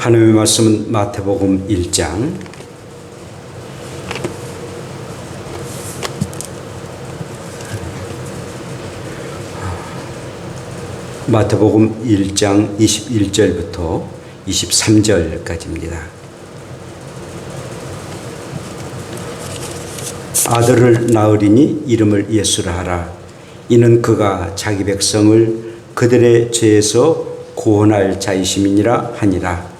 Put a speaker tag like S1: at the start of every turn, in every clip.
S1: 하나님의 말씀은 마태복음 1장 마태복음 1장 21절부터 23절까지입니다. 아들을 낳으리니 이름을 예수라 하라. 이는 그가 자기 백성을 그들의 죄에서 구원할 자이심이니라 하니라.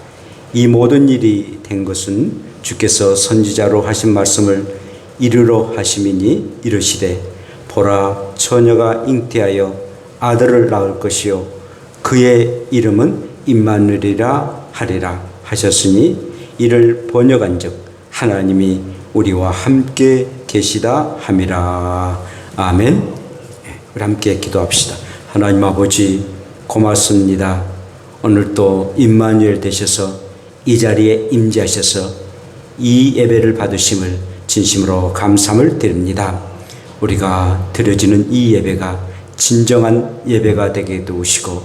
S1: 이 모든 일이 된 것은 주께서 선지자로 하신 말씀을 이루러 하심이니 이르시되 보라 처녀가 잉태하여 아들을 낳을 것이요 그의 이름은 임마누엘이라 하리라 하셨으니 이를 번역한즉 하나님이 우리와 함께 계시다 함이라. 아멘. 우리 함께 기도합시다. 하나님 아버지 고맙습니다. 오늘도 임마누엘 되셔서 이 자리에 임재하셔서 이 예배를 받으심을 진심으로 감사함을 드립니다. 우리가 드려지는 이 예배가 진정한 예배가 되게 도우시고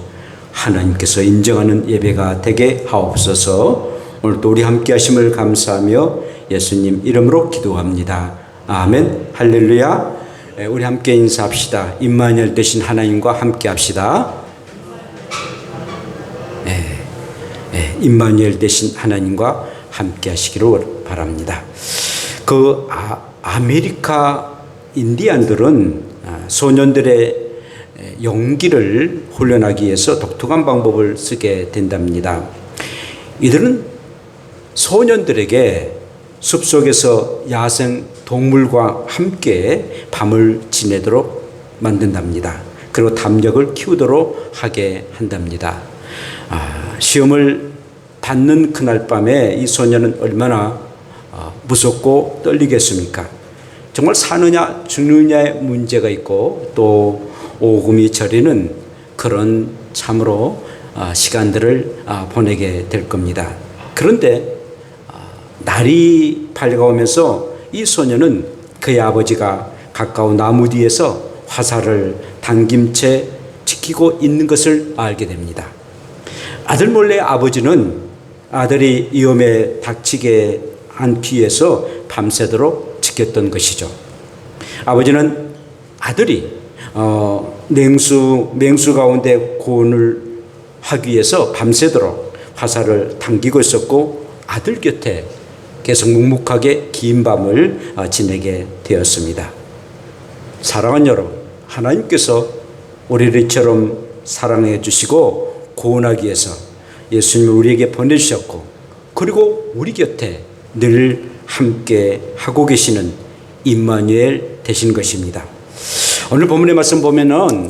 S1: 하나님께서 인정하는 예배가 되게 하옵소서. 오늘도 우리 함께 하심을 감사하며 예수님 이름으로 기도합니다. 아멘. 할렐루야. 우리 함께 인사합시다. 임마누엘 되신 하나님과 함께 합시다. 임마누엘 되신 하나님과 함께 하시기를 바랍니다. 아메리카 인디안들은 소년들의 용기를 훈련하기 위해서 독특한 방법을 쓰게 된답니다. 이들은 소년들에게 숲속에서 야생 동물과 함께 밤을 지내도록 만든답니다. 그리고 담력을 키우도록 하게 한답니다. 시험을 받는 그날 밤에 이 소년은 얼마나 무섭고 떨리겠습니까? 정말 사느냐 죽느냐의 문제가 있고 또 오금이 저리는 그런 참으로 시간들을 보내게 될 겁니다. 그런데 날이 밝아오면서 이 소년은 그의 아버지가 가까운 나무 뒤에서 화살을 당긴 채 지키고 있는 것을 알게 됩니다. 아들 몰래 아버지는 아들이 위험에 닥치게 않기 위해서 밤새도록 지켰던 것이죠. 아버지는 아들이 맹수 가운데 구원을 하기 위해서 밤새도록 화살을 당기고 있었고 아들 곁에 계속 묵묵하게 긴 밤을 지내게 되었습니다. 사랑하는 여러분, 하나님께서 우리를 이처럼 사랑해 주시고 구원하기 위해서 예수님을 우리에게 보내주셨고 그리고 우리 곁에 늘 함께 하고 계시는 임마누엘 되신 것입니다. 오늘 본문의 말씀 보면은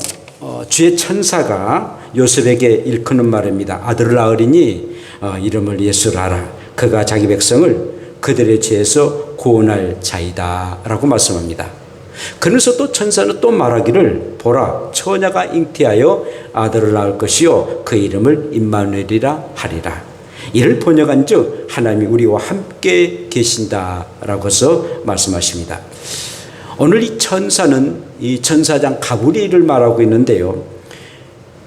S1: 주의 천사가 요셉에게 일컫는 말입니다. 아들을 낳으리니 이름을 예수라 하라. 그가 자기 백성을 그들의 죄에서 구원할 자이다 라고 말씀합니다. 그래서 또 천사는 또 말하기를 보라 처녀가 잉태하여 아들을 낳을 것이요 그 이름을 임마누엘이라 하리라. 이를 번역한즉 하나님이 우리와 함께 계신다라고서 말씀하십니다. 오늘 이 천사는 이 천사장 가브리엘을 말하고 있는데요.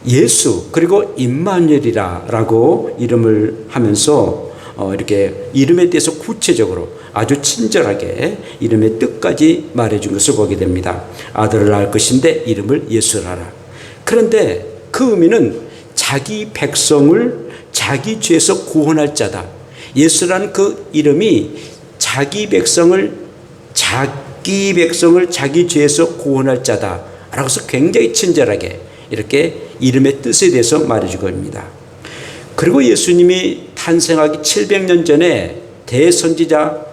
S1: 예수 그리고 임마누엘이라고 이름을 하면서 이렇게 이름에 대해서 구체적으로 아주 친절하게 이름의 뜻까지 말해준 것을 보게 됩니다. 아들을 낳을 것인데 이름을 예수라라. 그런데 그 의미는 자기 백성을 자기 죄에서 구원할 자다. 예수라는 그 이름이 자기 백성을 자기 죄에서 구원할 자다 라고서 굉장히 친절하게 이렇게 이름의 뜻에 대해서 말해주고 있습니다. 그리고 예수님이 탄생하기 700년 전에 대선지자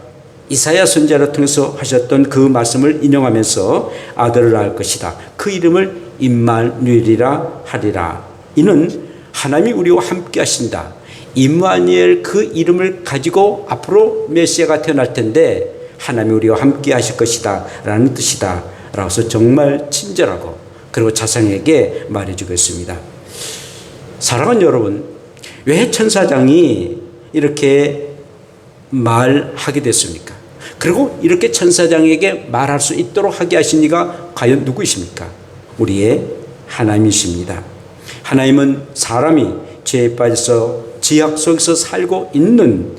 S1: 이사야 선지자를 통해서 하셨던 그 말씀을 인용하면서 아들을 낳을 것이다. 그 이름을 임마누엘이라 하리라. 이는 하나님이 우리와 함께 하신다. 임마누엘 그 이름을 가지고 앞으로 메시아가 태어날 텐데 하나님이 우리와 함께 하실 것이다 라는 뜻이다 라고서 정말 친절하고 그리고 자상하게 말해주고 있습니다. 사랑하는 여러분, 왜 천사장이 이렇게 말하게 됐습니까? 그리고 이렇게 천사장에게 말할 수 있도록 하게 하신 이가 과연 누구이십니까? 우리의 하나님이십니다. 하나님은 사람이 죄에 빠져서 죄악 속에서 살고 있는,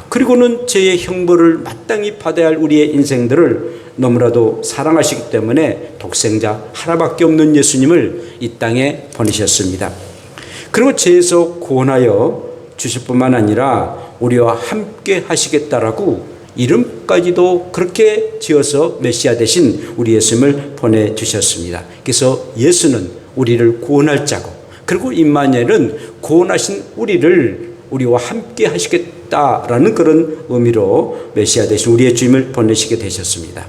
S1: 그리고는 죄의 형벌을 마땅히 받아야 할 우리의 인생들을 너무나도 사랑하시기 때문에 독생자 하나밖에 없는 예수님을 이 땅에 보내셨습니다. 그리고 죄에서 구원하여 주실 뿐만 아니라 우리와 함께 하시겠다라고 이름까지도 그렇게 지어서 메시아 되신 우리 예수님을 보내주셨습니다. 그래서 예수는 우리를 구원할 자고, 그리고 임마누엘은 구원하신 우리를 우리와 함께 하시겠다라는 그런 의미로 메시아 되신 우리의 주님을 보내시게 되셨습니다.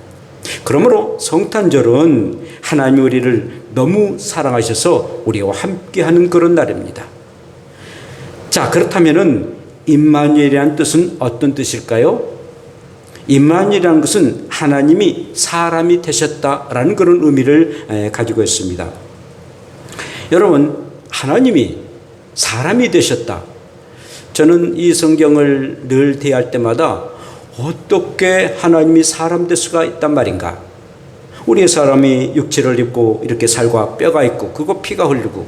S1: 그러므로 성탄절은 하나님이 우리를 너무 사랑하셔서 우리와 함께하는 그런 날입니다. 자, 그렇다면은 임마누엘이라는 뜻은 어떤 뜻일까요? 임마누엘이라는 것은 하나님이 사람이 되셨다라는 그런 의미를 가지고 있습니다. 여러분, 하나님이 사람이 되셨다. 저는 이 성경을 늘 대할 때마다 어떻게 하나님이 사람 될 수가 있단 말인가? 우리의 사람이 육체를 입고 이렇게 살과 뼈가 있고, 그리고 피가 흐르고,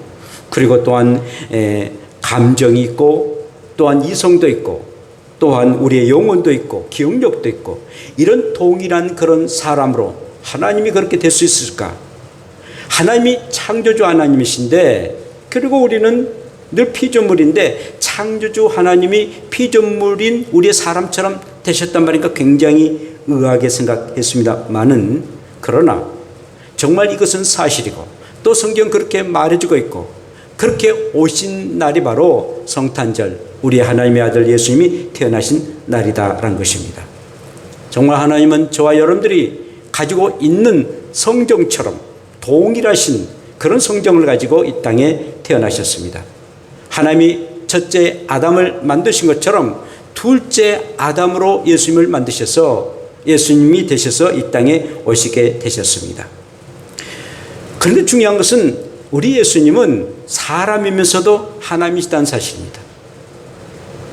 S1: 그리고 또한 감정이 있고, 또한 이성도 있고, 또한 우리의 영혼도 있고, 기억력도 있고, 이런 동일한 그런 사람으로 하나님이 그렇게 될 수 있을까? 하나님이 창조주 하나님이신데, 그리고 우리는 늘 피조물인데 창조주 하나님이 피조물인 우리의 사람처럼 되셨단 말이니까 굉장히 의아하게 생각했습니다만은, 그러나 정말 이것은 사실이고 또 성경 그렇게 말해주고 있고, 그렇게 오신 날이 바로 성탄절, 우리 하나님의 아들 예수님이 태어나신 날이다라는 것입니다. 정말 하나님은 저와 여러분들이 가지고 있는 성정처럼 동일하신 그런 성정을 가지고 이 땅에 태어나셨습니다. 하나님이 첫째 아담을 만드신 것처럼 둘째 아담으로 예수님을 만드셔서 예수님이 되셔서 이 땅에 오시게 되셨습니다. 그런데 중요한 것은 우리 예수님은 사람이면서도 하나님이시다는 사실입니다.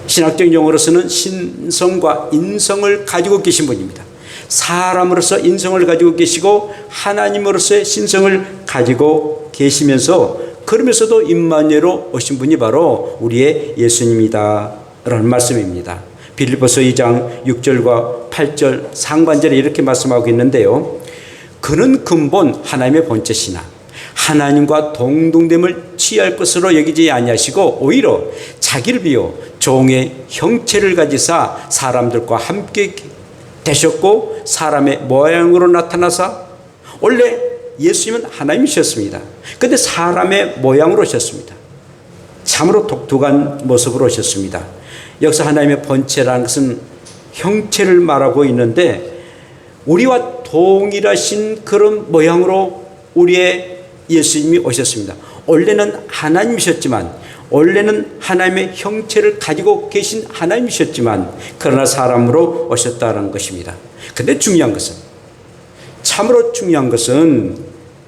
S1: 신학적 용어로서는 신성과 인성을 가지고 계신 분입니다. 사람으로서 인성을 가지고 계시고 하나님으로서의 신성을 가지고 계시면서, 그러면서도 임마누엘로 오신 분이 바로 우리의 예수님이다 라는 말씀입니다. 빌립보서 2장 6절과 8절 상반절에 이렇게 말씀하고 있는데요. 그는 근본 하나님의 본체시나 하나님과 동등됨을 취할 것으로 여기지 아니하시고 오히려 자기를 비워 종의 형체를 가지사 사람들과 함께 되셨고 사람의 모양으로 나타나사, 원래 예수님은 하나님이셨습니다. 그런데 사람의 모양으로 오셨습니다. 참으로 독특한 모습으로 오셨습니다. 여기서 하나님의 본체라는 것은 형체를 말하고 있는데, 우리와 동일하신 그런 모양으로 우리의 예수님이 오셨습니다. 원래는 하나님이셨지만, 원래는 하나님의 형체를 가지고 계신 하나님이셨지만, 그러나 사람으로 오셨다는 것입니다. 그런데 중요한 것은, 참으로 중요한 것은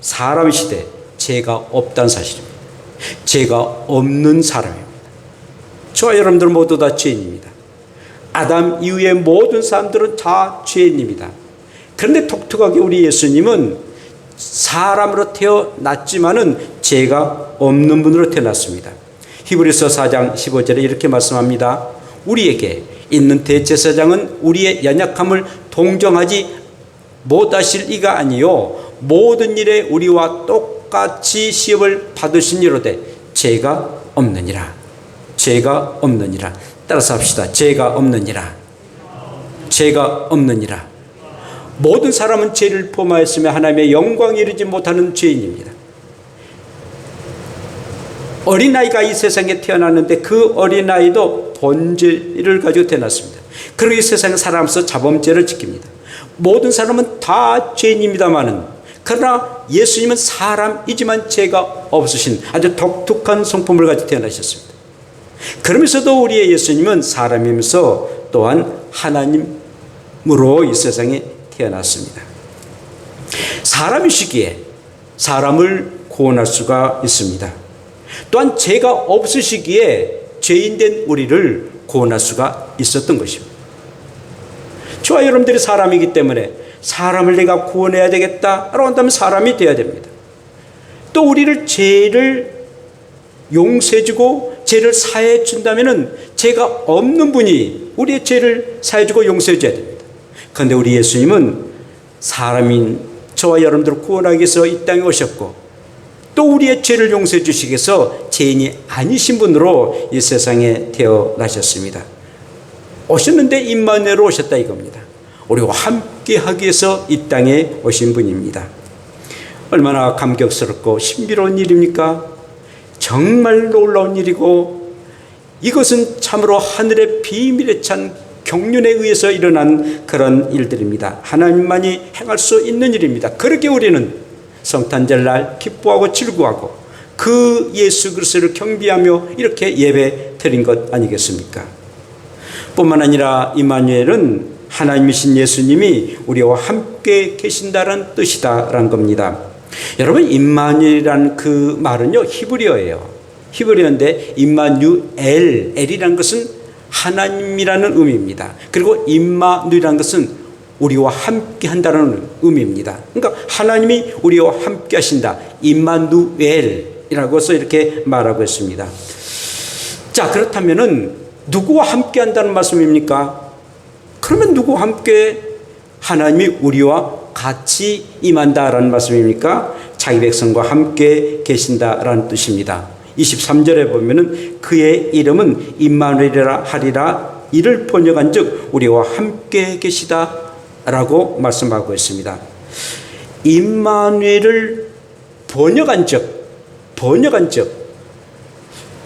S1: 사람이시되 죄가 없다는 사실입니다. 죄가 없는 사람입니다. 저와 여러분들 모두 다 죄인입니다. 아담 이후의 모든 사람들은 다 죄인입니다. 그런데 독특하게 우리 예수님은 사람으로 태어났지만은 죄가 없는 분으로 태어났습니다. 히브리서 4장 15절에 이렇게 말씀합니다. 우리에게 있는 대제사장은 우리의 연약함을 동정하지 못하실 이가 아니요 모든 일에 우리와 똑같이 시험을 받으신 이로되 죄가 없느니라. 죄가 없느니라. 따라서 합시다. 죄가 없느니라. 죄가 없느니라. 모든 사람은 죄를 범하였으며 하나님의 영광에 이르지 못하는 죄인입니다. 어린아이가 이 세상에 태어났는데 그 어린아이도 본죄를 가지고 태어났습니다. 그리고 이 세상에 살아가면서 자범죄를 지킵니다. 모든 사람은 다 죄인입니다마는, 그러나 예수님은 사람이지만 죄가 없으신 아주 독특한 성품을 가지고 태어나셨습니다. 그러면서도 우리의 예수님은 사람이면서 또한 하나님으로 이 세상에 태어났습니다. 사람이시기에 사람을 구원할 수가 있습니다. 또한 죄가 없으시기에 죄인된 우리를 구원할 수가 있었던 것입니다. 저와 여러분들이 사람이기 때문에 사람을 내가 구원해야 되겠다라고 한다면 사람이 되어야 됩니다. 또 우리를 죄를 용서해주고 죄를 사해 준다면은 죄가 없는 분이 우리의 죄를 사해 주고 용서해 줘야 됩니다. 그런데 우리 예수님은 사람인 저와 여러분들을 구원하기 위해서 이 땅에 오셨고 또 우리의 죄를 용서해 주시기 위해서 죄인이 아니신 분으로 이 세상에 태어나셨습니다. 오셨는데 임마누엘로 오셨다 이겁니다. 우리와 함께 하기 위해서 이 땅에 오신 분입니다. 얼마나 감격스럽고 신비로운 일입니까? 정말 놀라운 일이고 이것은 참으로 하늘의 비밀에 찬 경륜에 의해서 일어난 그런 일들입니다. 하나님만이 행할 수 있는 일입니다. 그렇게 우리는 성탄절 날 기뻐하고 즐거워하고 그 예수 그리스도를 경배하며 이렇게 예배 드린 것 아니겠습니까? 뿐만 아니라 임마누엘은 하나님이신 예수님이 우리와 함께 계신다는 뜻이다라는 겁니다. 여러분, 임마누엘이라는 그 말은요 히브리어예요. 히브리어인데 임마누엘, 엘이라는 것은 하나님이라는 의미입니다. 그리고 임마누엘이라는 것은 우리와 함께 한다는 의미입니다. 그러니까 하나님이 우리와 함께 하신다. 임마누엘이라고 해서 이렇게 말하고 있습니다. 자, 그렇다면은 누구와 함께 한다는 말씀입니까? 그러면 누구와 함께? 하나님이 우리와 같이 임한다라는 말씀입니까? 자기 백성과 함께 계신다라는 뜻입니다. 23절에 보면은 그의 이름은 임마누엘이라 하리라. 이를 번역한 즉 우리와 함께 계시다라고 말씀하고 있습니다. 임마누엘을 번역한 즉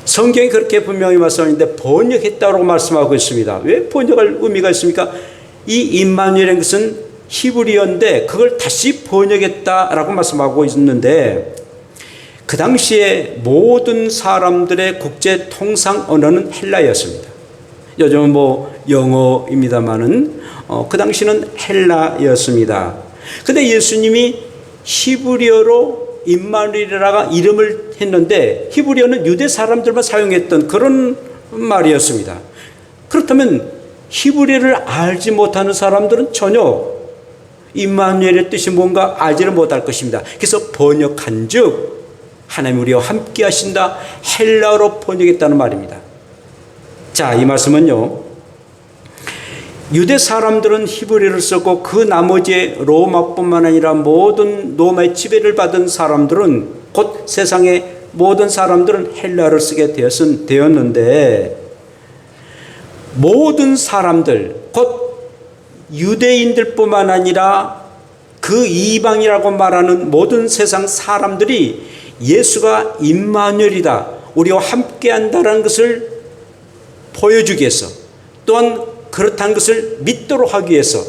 S1: 성경이 그렇게 분명히 말씀하는데 번역했다고 말씀하고 있습니다. 왜 번역할 의미가 있습니까? 이 임마누엘인 것은 히브리어인데 그걸 다시 번역했다라고 말씀하고 있는데 그 당시에 모든 사람들의 국제 통상 언어는 헬라였습니다. 요즘은 영어입니다만은 그 당시는 헬라였습니다. 근데 예수님이 히브리어로 임마누엘이라가 이름을 했는데 히브리어는 유대 사람들만 사용했던 그런 말이었습니다. 그렇다면 히브리어를 알지 못하는 사람들은 전혀 임마누엘의 뜻이 뭔가 알지를 못할 것입니다. 그래서 번역한 즉 하나님 우리와 함께 하신다. 헬라어로 번역했다는 말입니다. 자, 이 말씀은요 유대 사람들은 히브리어를 썼고 그 나머지 로마뿐만 아니라 모든 로마의 지배를 받은 사람들은 곧 세상의 모든 사람들은 헬라어를 쓰게 되었는데 모든 사람들 곧 유대인들뿐만 아니라 그 이방이라고 말하는 모든 세상 사람들이 예수가 임마누엘이다, 우리와 함께한다라는 것을 보여주기 위해서 또한 그렇다는 것을 믿도록 하기 위해서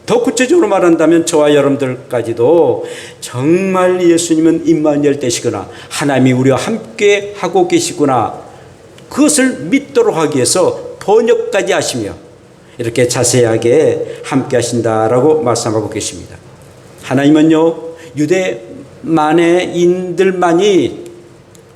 S1: 더 구체적으로 말한다면 저와 여러분들까지도 정말 예수님은 임마누엘 되시구나, 하나님이 우리와 함께 하고 계시구나, 그것을 믿도록 하기 위해서 번역까지 하시며 이렇게 자세하게 함께 하신다라고 말씀하고 계십니다. 하나님은요 유대만의인들만이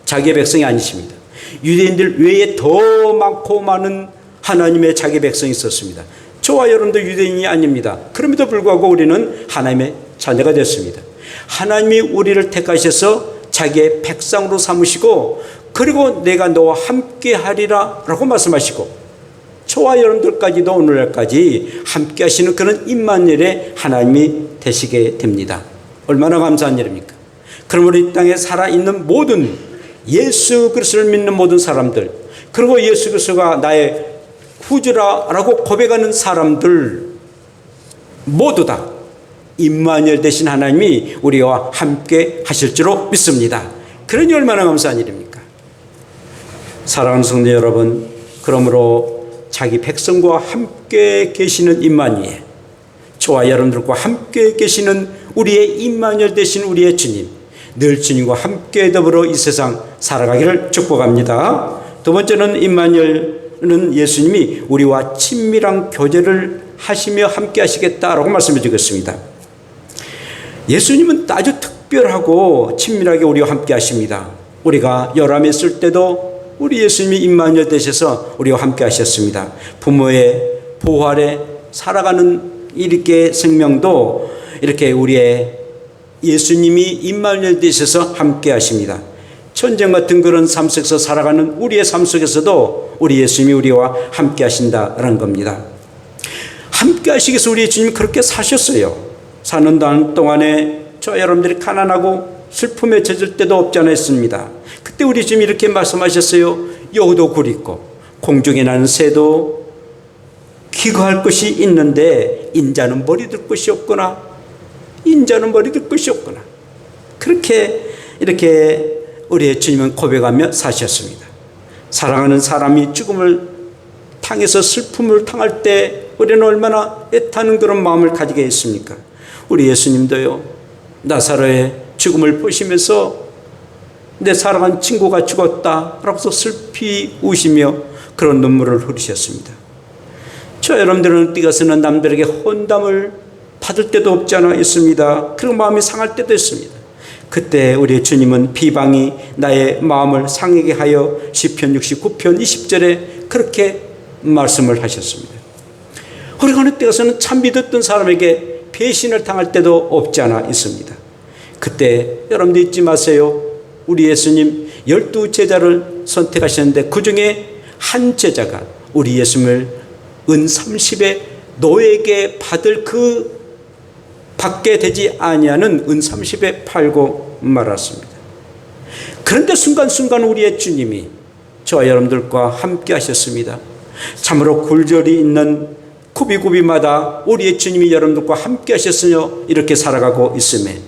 S1: 자기의 백성이 아니십니다. 유대인들 외에 더 많고 많은 하나님의 자기 백성이 있었습니다. 저와 여러분도 유대인이 아닙니다. 그럼에도 불구하고 우리는 하나님의 자녀가 됐습니다. 하나님이 우리를 택하셔서 자기의 백성으로 삼으시고 그리고 내가 너와 함께 하리라 라고 말씀하시고 저와 여러분들까지도 오늘날까지 함께 하시는 그런 임마누엘의 하나님이 되시게 됩니다. 얼마나 감사한 일입니까? 그럼 우리 땅에 살아있는 모든 예수 그리스도를 믿는 모든 사람들, 그리고 예수 그리스도가 나의 구주라고 고백하는 사람들 모두 다 임마누엘 되신 하나님이 우리와 함께 하실 줄로 믿습니다. 그러니 얼마나 감사한 일입니까? 사랑하는 성도 여러분, 그러므로 자기 백성과 함께 계시는 임마누엘, 저와 여러분들과 함께 계시는 우리의 임마누엘 되신 우리의 주님, 늘 주님과 함께 더불어 이 세상 살아가기를 축복합니다. 두 번째는 임마누엘은 예수님이 우리와 친밀한 교제를 하시며 함께 하시겠다라고 말씀해 주겠습니다. 예수님은 아주 특별하고 친밀하게 우리와 함께 하십니다. 우리가 열함에 있을 때도 우리 예수님이 임마누엘 되셔서 우리와 함께 하셨습니다. 부모의 보호 아래 살아가는 이렇게 생명도 이렇게 우리의 예수님이 임마누엘 되셔서 함께 하십니다. 전쟁 같은 그런 삶 속에서 살아가는 우리의 삶 속에서도 우리 예수님이 우리와 함께 하신다라는 겁니다. 함께 하시기 위해서 우리 예수님이 그렇게 사셨어요. 사는 동안에 저 여러분들이 가난하고 슬픔에 젖을 때도 없지 않았습니다. 그때 우리 예수님이 이렇게 말씀하셨어요. 여우도 굴 있고 공중에 나는 새도 기거할 것이 있는데 인자는 머리들 것이 없구나. 인자는 머리들 것이 없구나. 그렇게 이렇게 우리의 주님은 고백하며 사셨습니다. 사랑하는 사람이 죽음을 당해서 슬픔을 당할 때 우리는 얼마나 애타는 그런 마음을 가지게 했습니까? 우리 예수님도요, 나사로의 죽음을 보시면서 내 사랑한 친구가 죽었다라고 슬피 우시며 그런 눈물을 흘리셨습니다. 저 여러분들은 어디 가서는 남들에게 혼담을 받을 때도 없지 않아 있습니다. 그리고 마음이 상할 때도 있습니다. 그때 우리 주님은 비방이 나의 마음을 상하게 하여 시편 69편 20절에 그렇게 말씀을 하셨습니다. 우리가 어느 때 가서는 참 믿었던 사람에게 배신을 당할 때도 없지 않아 있습니다. 그때 여러분들 잊지 마세요. 우리 예수님 12제자를 선택하셨는데 그 중에 한 제자가 우리 예수님을 은 30에 노예에게 받을 그 받게 되지 아니하는 은 30에 팔고 말았습니다. 그런데 순간순간 우리의 주님이 저와 여러분들과 함께 하셨습니다. 참으로 굴절이 있는 구비구비마다 우리의 주님이 여러분들과 함께 하셨으며 이렇게 살아가고 있음에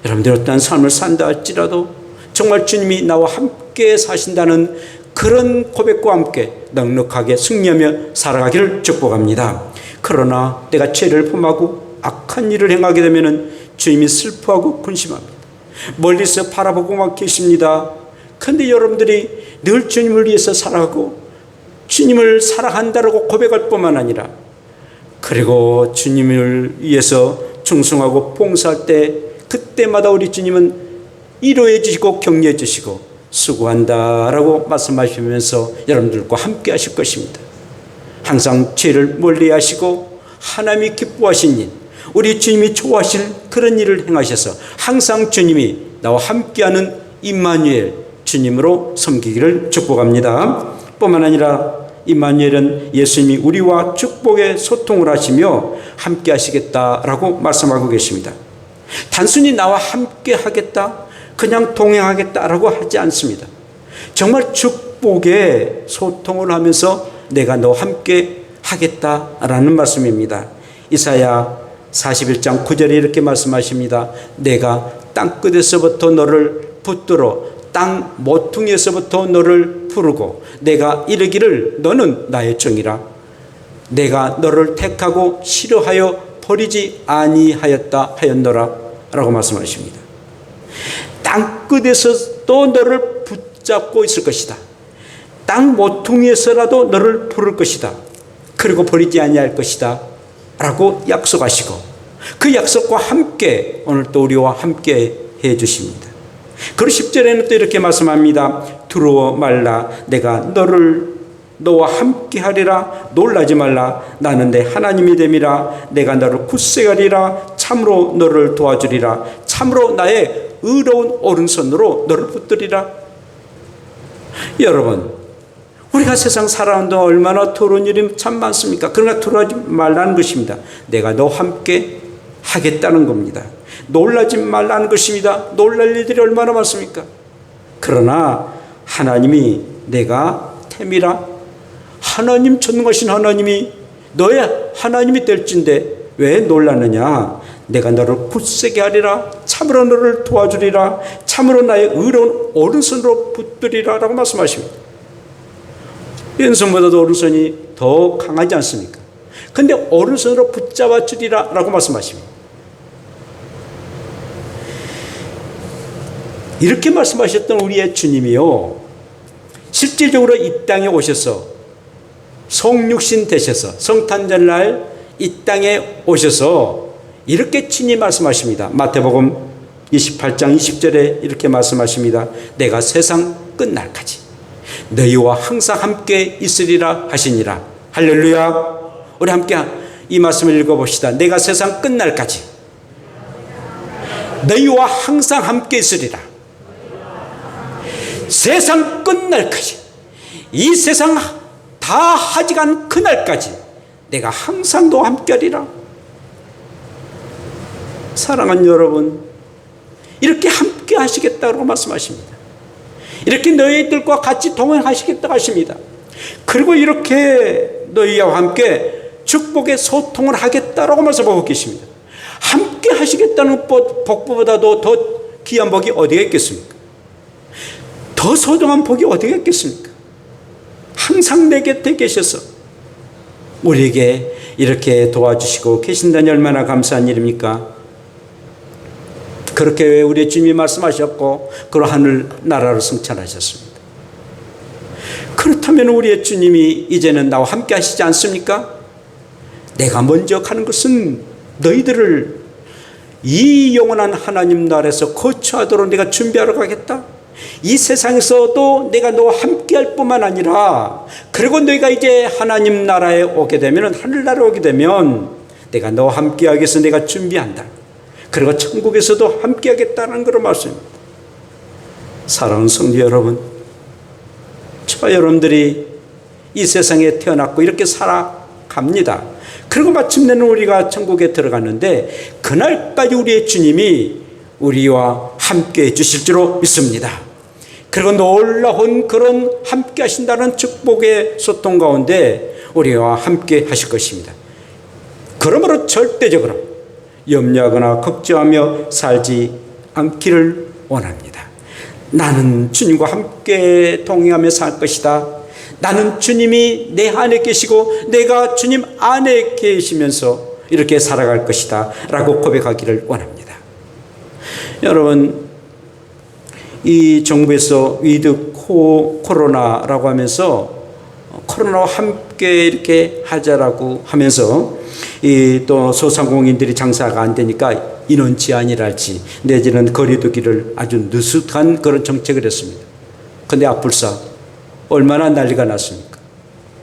S1: 여러분들 어떠한 삶을 산다 할지라도 정말 주님이 나와 함께 사신다는 그런 고백과 함께 넉넉하게 승리하며 살아가기를 축복합니다. 그러나 내가 죄를 범하고 악한 일을 행하게 되면 주님이 슬퍼하고 근심합니다. 멀리서 바라보고만 계십니다. 그런데 여러분들이 늘 주님을 위해서 살아가고 주님을 사랑한다라고 고백할 뿐만 아니라 그리고 주님을 위해서 충성하고 봉사할 때 그때마다 우리 주님은 위로해 주시고 격려해 주시고 수고한다라고 말씀하시면서 여러분들과 함께 하실 것입니다. 항상 죄를 멀리 하시고 하나님이 기뻐하신 일, 우리 주님이 좋아하실 그런 일을 행하셔서 항상 주님이 나와 함께하는 임마누엘 주님으로 섬기기를 축복합니다. 뿐만 아니라 임마누엘은 예수님이 우리와 축복의 소통을 하시며 함께 하시겠다라고 말씀하고 계십니다. 단순히 나와 함께 하겠다, 그냥 동행하겠다라고 하지 않습니다. 정말 축복의 소통을 하면서 내가 너와 함께 하겠다라는 말씀입니다. 이사야 41장 9절에 이렇게 말씀하십니다. 내가 땅끝에서부터 너를 붙들어 땅 모퉁이에서부터 너를 부르고 내가 이르기를 너는 나의 종이라. 내가 너를 택하고 싫어하여 버리지 아니하였다 하였노라 라고 말씀하십니다. 땅끝에서도 너를 붙잡고 있을 것이다. 땅 모퉁이에서라도 너를 부를 것이다. 그리고 버리지 아니할 것이다 라고 약속하시고 그 약속과 함께 오늘 또 우리와 함께 해 주십니다. 그리고 10절에는 또 이렇게 말씀합니다. 두려워 말라. 내가 너와 함께 하리라. 놀라지 말라. 나는 내 하나님이 됨이라. 내가 너를 굳세하리라. 참으로 너를 도와주리라. 참으로 나의 의로운 오른손으로 너를 붙들리라. 여러분, 우리가 세상 살아가는 동안 얼마나 두려운 일이 참 많습니까? 그러나 두려워하지 말라는 것입니다. 내가 너와 함께 하겠다는 겁니다. 놀라지 말라는 것입니다. 놀랄 일들이 얼마나 많습니까? 그러나 하나님이 내가 템이라. 하나님 전능하신 하나님이 너의 하나님이 될진데 왜 놀라느냐? 내가 너를 굳세게 하리라. 참으로 너를 도와주리라. 참으로 나의 의로운 오른손으로 붙들리라 라고 말씀하십니다. 왼손보다도 오른손이 더 강하지 않습니까? 근데 오른손으로 붙잡아 주리라 라고 말씀하십니다. 이렇게 말씀하셨던 우리의 주님이요, 실질적으로 이 땅에 오셔서 성육신 되셔서 성탄절날 이 땅에 오셔서 이렇게 친히 말씀하십니다. 마태복음 28장 20절에 이렇게 말씀하십니다. 내가 세상 끝날까지 너희와 항상 함께 있으리라 하시니라. 할렐루야. 우리 함께 이 말씀을 읽어봅시다. 내가 세상 끝날까지 너희와 항상 함께 있으리라. 세상 끝날까지, 이 세상 다 하지간 그날까지 내가 항상 너와 함께하리라. 사랑하는 여러분, 이렇게 함께 하시겠다고 말씀하십니다. 이렇게 너희들과 같이 동행하시겠다고 하십니다. 그리고 이렇게 너희와 함께 축복의 소통을 하겠다라고 말씀하고 계십니다. 함께 하시겠다는 복보다도 더 귀한 복이 어디가 있겠습니까? 더 소중한 복이 어디가 있겠습니까? 항상 내 곁에 계셔서 우리에게 이렇게 도와주시고 계신다니 얼마나 감사한 일입니까? 그렇게 우리 주님이 말씀하셨고 그로 하늘 나라로 승천하셨습니다. 그렇다면 우리의 주님이 이제는 나와 함께 하시지 않습니까? 내가 먼저 가는 것은 너희들을 이 영원한 하나님 나라에서 거처하도록 내가 준비하러 가겠다. 이 세상에서도 내가 너와 함께 할 뿐만 아니라, 그리고 너희가 이제 하나님 나라에 오게 되면, 하늘나라에 오게 되면 내가 너와 함께 하기 위해서 내가 준비한다. 그리고 천국에서도 함께 하겠다는 그런 말씀입니다. 사랑하는 성도 여러분, 저와 여러분들이 이 세상에 태어났고 이렇게 살아갑니다. 그리고 마침내는 우리가 천국에 들어갔는데 그날까지 우리의 주님이 우리와 함께 해 주실 줄로 믿습니다. 그리고 놀라운 그런 함께 하신다는 축복의 소통 가운데 우리와 함께 하실 것입니다. 그러므로 절대적으로 염려하거나 걱정하며 살지 않기를 원합니다. 나는 주님과 함께 동행하며 살 것이다. 나는 주님이 내 안에 계시고 내가 주님 안에 계시면서 이렇게 살아갈 것이다 라고 고백하기를 원합니다. 여러분, 이 정부에서 위드 코로나라고 하면서 코로나와 함께 이렇게 하자라고 하면서 또 소상공인들이 장사가 안 되니까 인원 제한이랄지 내지는 거리두기를 아주 느슨한 그런 정책을 했습니다. 그런데 악불사 얼마나 난리가 났습니까?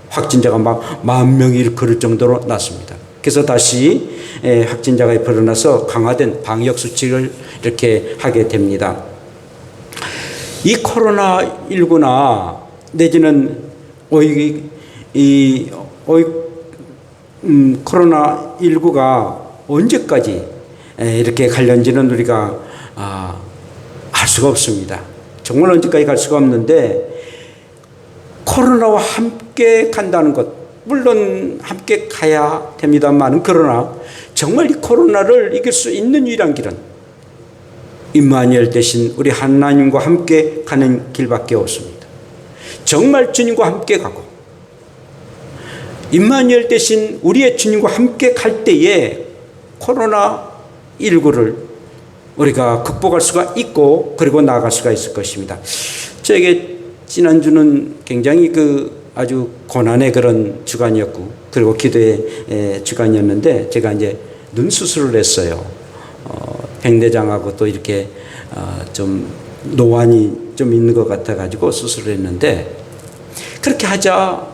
S1: 확진자가 막 10,000명이 일컬을 정도로 났습니다. 그래서 다시 확진자가 벌어나서 강화된 방역 수칙을 이렇게 하게 됩니다. 이 코로나19나 내지는 코로나19가 언제까지 이렇게 갈는지는 우리가 알 수가 없습니다. 정말 언제까지 갈 수가 없는데, 코로나와 함께 간다는 것, 물론 함께 가야 됩니다만, 그러나 정말 이 코로나를 이길 수 있는 유일한 길은 임마누엘 대신 우리 하나님과 함께 가는 길밖에 없습니다. 정말 주님과 함께 가고 임마누엘 대신 우리의 주님과 함께 갈 때에 코로나19를 우리가 극복할 수가 있고 그리고 나아갈 수가 있을 것입니다. 저에게 지난주는 굉장히 아주 고난의 그런 주간이었고 그리고 기도의 주간이었는데, 제가 이제 눈 수술을 했어요. 백내장하고 또 이렇게 좀 노안이 좀 있는 것 같아가지고 수술을 했는데, 그렇게 하자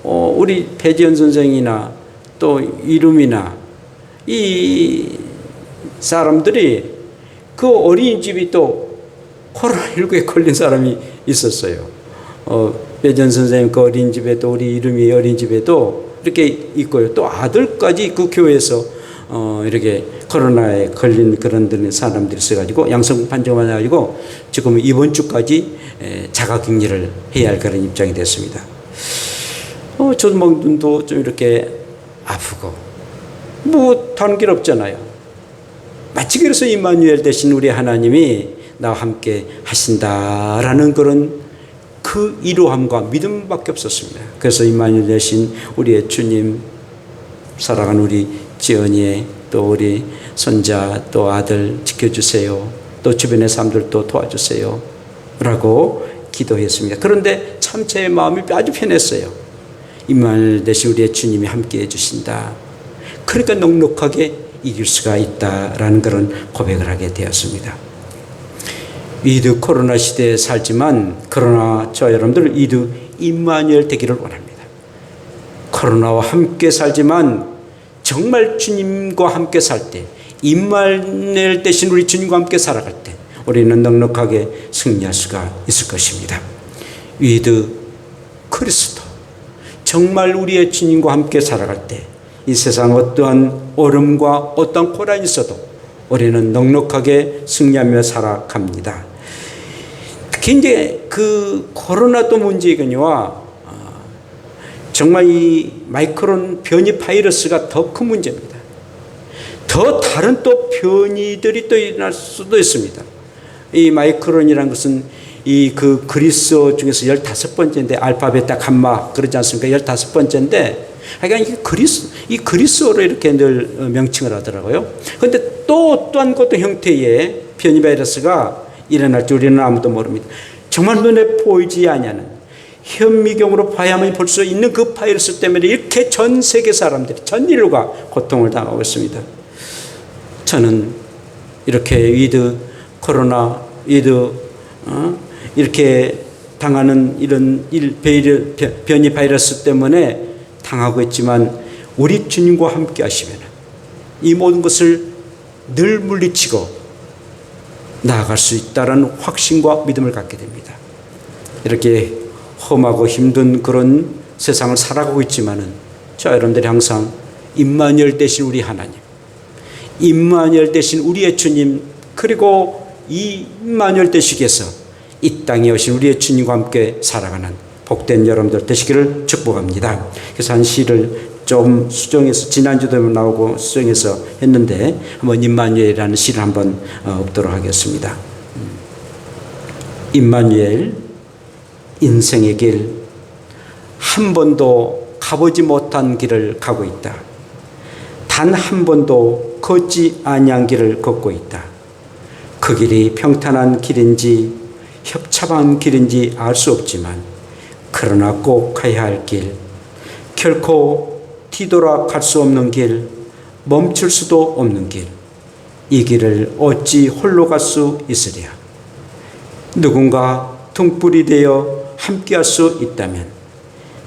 S1: 우리 배지연 선생이나 또 이름이나 이 사람들이 그 어린이집이 또 코로나19에 걸린 사람이 있었어요. 배지연 선생님 그 어린이집에도 우리 이름이 어린이집에도 이렇게 있고요. 또 아들까지 그 교회에서 이렇게 코로나에 걸린 그런 사람들이 있어가지고 양성 판정을 해가지고 지금 이번 주까지 자가격리를 해야 할 그런 입장이 됐습니다. 저도 뭐 눈도 좀 이렇게 아프고 뭐 다른 길 없잖아요. 마치 그래서 임마누엘 대신 우리 하나님이 나와 함께 하신다라는 그런 그 이루함과 믿음밖에 없었습니다. 그래서 임마누엘 대신 우리의 주님, 사랑하는 우리 지연이의 또 우리 손자 또 아들 지켜주세요. 또 주변의 사람들도 도와주세요 라고 기도했습니다. 그런데 참 제 마음이 아주 편했어요. 임마누엘 대신 우리의 주님이 함께 해주신다. 그러니까 넉넉하게 이길 수가 있다라는 그런 고백을 하게 되었습니다. 위드 코로나 시대에 살지만 그러나 저 여러분들 위드 임마누엘 되기를 원합니다. 코로나와 함께 살지만 정말 주님과 함께 살 때, 임마누엘 대신 우리 주님과 함께 살아갈 때 우리는 넉넉하게 승리할 수가 있을 것입니다. 위드 그리스도, 정말 우리의 주님과 함께 살아갈 때 이 세상 어떠한 어려움과 어떠한 고난이 있어도 우리는 넉넉하게 승리하며 살아갑니다. 특히 이제 그 코로나도 문제이거니와 정말 이 마이크론 변이 바이러스가 더 큰 문제입니다. 더 다른 또 변이들이 또 일어날 수도 있습니다. 이 마이크론이라는 것은 이 그 그리스어 중에서 15번째인데 알파벳 감마 그러지 않습니까? 15번째인데 그러니까 이 그리스어로 이렇게 늘 명칭을 하더라고요. 그런데 또 또한 것도 형태의 변이 바이러스가 일어날 줄 우리는 아무도 모릅니다. 정말 눈에 보이지 아니하는 현미경으로 봐야만 볼 수 있는 그 바이러스 때문에 이렇게 전 세계 사람들이, 전 인류가 고통을 당하고 있습니다. 저는 이렇게 위드 코로나, 이렇게 당하는 이런 변이 바이러스 때문에 당하고 있지만 우리 주님과 함께 하시면 이 모든 것을 늘 물리치고 나아갈 수 있다는 확신과 믿음을 갖게 됩니다. 이렇게 험하고 힘든 그런 세상을 살아가고 있지만은 저 여러분들이 항상 임마누엘 되신 우리 하나님, 임마누엘 되신 우리의 주님, 그리고 이 임마누엘 되시기 위해서 이 땅에 오신 우리의 주님과 함께 살아가는 복된 여러분들 되시기를 축복합니다. 그래서 한 시를 좀 수정해서, 지난주도 나오고 수정해서 했는데 한번 임마누엘이라는 시를 한번 읊도록 하겠습니다. 임마누엘, 인생의 길, 한 번도 가보지 못한 길을 가고 있다. 단 한 번도 걷지 아니한 길을 걷고 있다. 그 길이 평탄한 길인지 협착한 길인지 알 수 없지만 그러나 꼭 가야 할 길, 결코 뒤돌아 갈 수 없는 길, 멈출 수도 없는 길, 이 길을 어찌 홀로 갈 수 있으랴. 누군가 등불이 되어 함께할 수 있다면,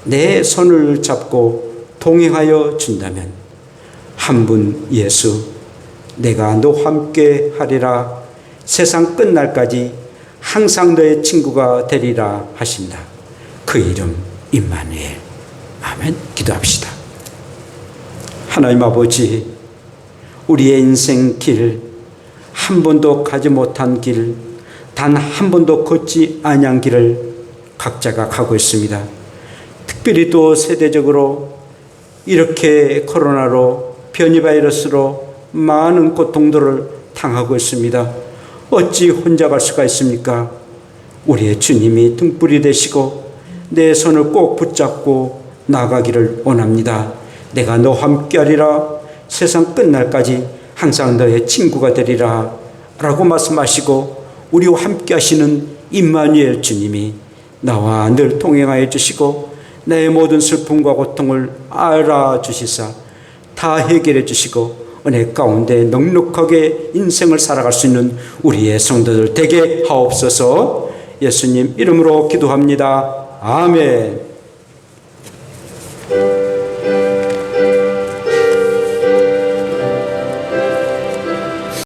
S1: 내 손을 잡고 동행하여 준다면, 한 분 예수, 내가 너와 함께 하리라. 세상 끝날까지 항상 너의 친구가 되리라 하신다. 그 이름 임마누엘. 아멘. 기도합시다. 하나님 아버지, 우리의 인생 길, 한 번도 가지 못한 길, 단 한 번도 걷지 아니한 길을 각자가 가고 있습니다. 특별히 또 세대적으로 이렇게 코로나로, 변이 바이러스로 많은 고통들을 당하고 있습니다. 어찌 혼자 갈 수가 있습니까? 우리의 주님이 등불이 되시고 내 손을 꼭 붙잡고 나가기를 원합니다. 내가 너와 함께하리라. 세상 끝날까지 항상 너의 친구가 되리라 라고 말씀하시고 우리와 함께 하시는 임마누엘 주님이 나와 늘 동행하여 주시고 내 모든 슬픔과 고통을 알아주시사 다 해결해 주시고 은혜 가운데 넉넉하게 인생을 살아갈 수 있는 우리의 성도들 되게 하옵소서. 예수님 이름으로 기도합니다. 아멘.